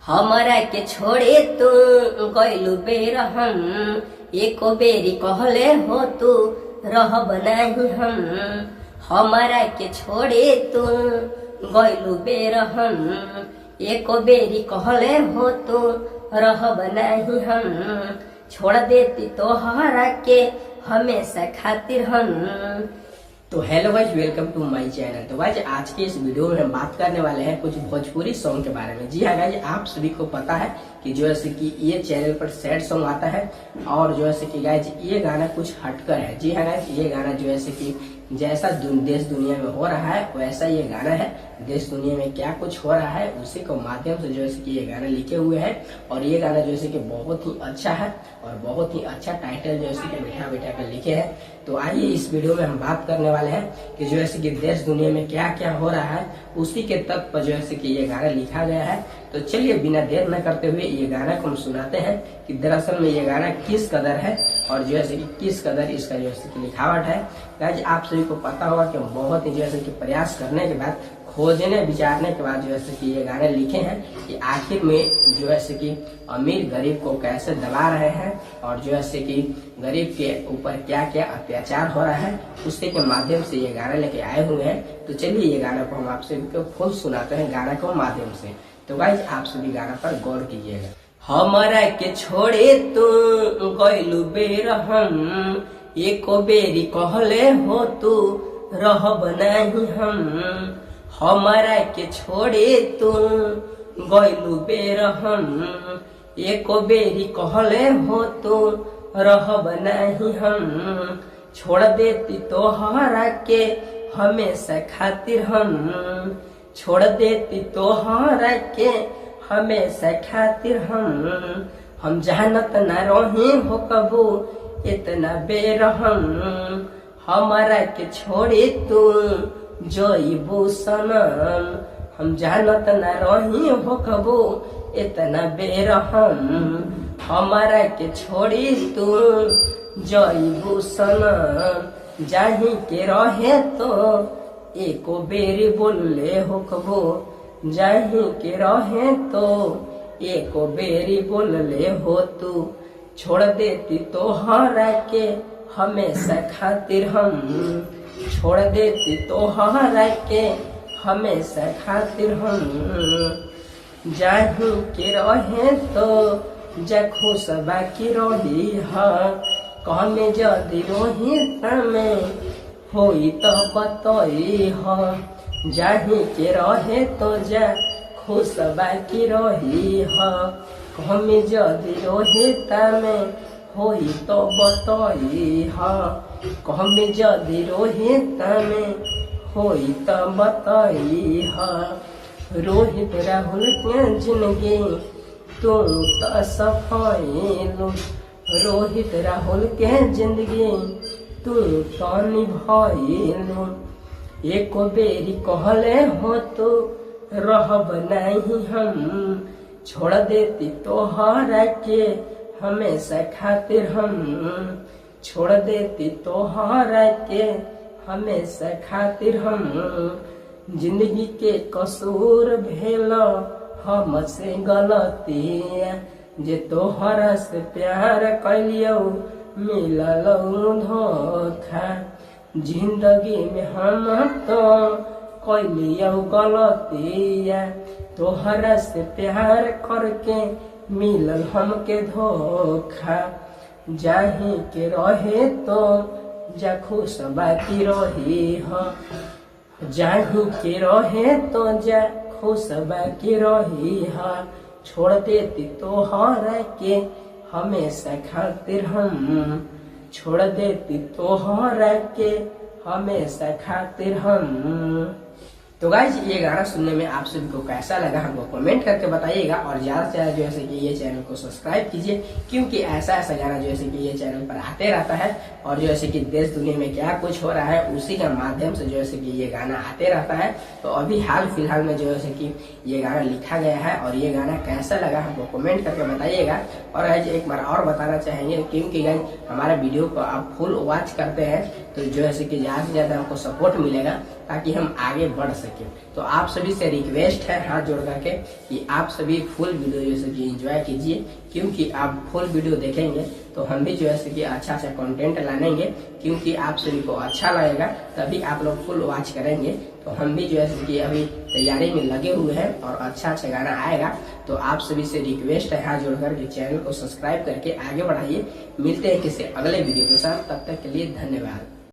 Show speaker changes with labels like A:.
A: हमरा के छोड़े तू गइलू बेरहम, एको बेरी कहले हो तू रहब नाही हम। हमरा के छोड़े तू गइलू बेरहम, एको बेरी कहले हो तू रहब नाही हम। छोड़ देती तोहरा के हमेशा खातिर हम।
B: तो हेलो गाइस, वेलकम टू माय चैनल। तो गाइस आज के इस वीडियो में हम बात करने वाले हैं कुछ भोजपुरी सॉन्ग के बारे में। जी हाँ गाइस, आप सभी को पता है कि जो है कि ये चैनल पर सैड सॉन्ग आता है और जो है कि गाइस ये गाना कुछ हटकर है। जी हाँ गाइस, ये गाना जो है कि जैसा देश दुनिया में हो रहा है वैसा ये गाना है। देश दुनिया में क्या कुछ हो रहा है उसी को माध्यम से जो है कि ये गाना लिखे हुए हैं और ये गाना जो है कि बहुत ही अच्छा है और बहुत ही अच्छा टाइटल जो है कि बैठा बैठा कर लिखे हैं। तो आइए इस वीडियो में हम बात करने वाले हैं कि जो है कि देश दुनिया में क्या क्या हो रहा है उसी के तत्व पर जो है कि ये गाना लिखा गया है। तो चलिए बिना देर न करते हुए ये गाना को हम सुनाते हैं कि दरअसल में ये गाना किस कदर है और जो है कि किस कदर इसका जो है कि लिखावट है। गाइस आप सभी को पता होगा कि हम बहुत ही जो है कि प्रयास करने के बाद, खोजने विचारने के बाद जो है कि ये गाने लिखे हैं कि आखिर में जो है कि अमीर गरीब को कैसे दबा रहे हैं और जो है कि गरीब के ऊपर क्या क्या अत्याचार हो रहा है उसके के माध्यम से ये गाना लेके आए हुए हैं। तो चलिए ये गाना को हम आप सभी को फुल सुनाते हैं गाना के माध्यम से। तो गाइस आप सभी गाना पर गौर कीजिएगा।
A: हमरा के छोड़े तू गइलू बेरहम, एको बेरी कहले हो तू रहब नाही हम। हमरा के छोड़े तू गइलू बेरहम, एको बेरी कहले हो तू रहब नाही हम। छोड़ देती तोहरा के हमेशा खातिर हम। छोड़ देती तोहरा के हमेशा खातिर हम जानत न रही हो कबू इतना बेरहम। हमारा के छोड़े तू जोइबू सनम, हम जानत न रही हो कबू इतना बेरहम। हमारा के छोड़ी तू जोइबू सनम, जाही के रहे तो एको बेरी बोले हो कबू। जाही के रहे तो एको बेरी बोले हो तू। छोड़ देती तोहरा के हमेशा खातिर हम। छोड़ देती तोहरा के हमेशा खातिर हम। जाही के रहे तो जखो सबा की रही है, कमे जदि रोही तमे होई तो बतई है। जाही के रहे तो जा खुशबा की रही है, कमे जदि रोही तमे होई तो बतई है। कमे जदि रोही तमे होई तो बतई है। रोहित राहुल के जिंदगी तू तो सफाइलू। रोहित राहुल के जिंदगी तू तो निभाइलू। एको बेरी कहले हो तो रहब नहीं हम। छोड़ देती तोहरा के हमेशा खातिर हम। छोड़ देती तोहरा के हमेशा खातिर हम। जिंदगी के कसूर भेल हमसे गलती, जे तोहरा से प्यार कैलियो मिलल धोखा। जिंदगी में हम तो कैलियो गलती, तोहरा से प्यार करके मिलल हमके धोखा। जाही के रहे तो जा खुशबा की रही है। जाही के रहे तो जा खुशबा की रही है। छोड़ देती तोहरा के हमेशा खातिर हम। छोड़ देती तोहरा के हमेशा खातिर हम। तो गाइस ये गाना सुनने में आप सभी को कैसा लगा हमको कमेंट करके बताइएगा और ज्यादा से ज्यादा जो है कि ये चैनल को सब्सक्राइब कीजिए, क्योंकि ऐसा ऐसा गाना जो है कि ये चैनल पर आते रहता है और जो है कि देश दुनिया में क्या कुछ हो रहा है उसी के माध्यम से जो है कि ये गाना आते रहता है। तो अभी हाल फिलहाल में जो है कि ये गाना लिखा गया है और ये गाना कैसा लगा हमको कमेंट करके बताइएगा। और गाइस एक बार और बताना चाहेंगे, क्योंकि गाइस हमारा वीडियो को आप फुल वॉच करते हैं तो जो है कि ज्यादा से ज्यादा हमको सपोर्ट मिलेगा
B: ताकि हम आगे बढ़ सके। तो आप सभी से रिक्वेस्ट है हाथ जोड़ करके कि आप सभी फुल वीडियो जैसे कि एंजॉय कीजिए, क्योंकि आप फुल वीडियो देखेंगे तो हम भी जो है कि अच्छा कंटेंट लानेंगे, क्योंकि आप सभी को अच्छा लगेगा तभी आप लोग फुल वॉच करेंगे। तो हम भी जो है कि अभी तैयारी में लगे हुए हैं और अच्छा गाना आएगा। तो आप सभी से रिक्वेस्ट है हाथ जोड़कर के चैनल को सब्सक्राइब करके आगे बढ़ाइए। मिलते हैं किसी अगले वीडियो के साथ, तब तक के लिए धन्यवाद।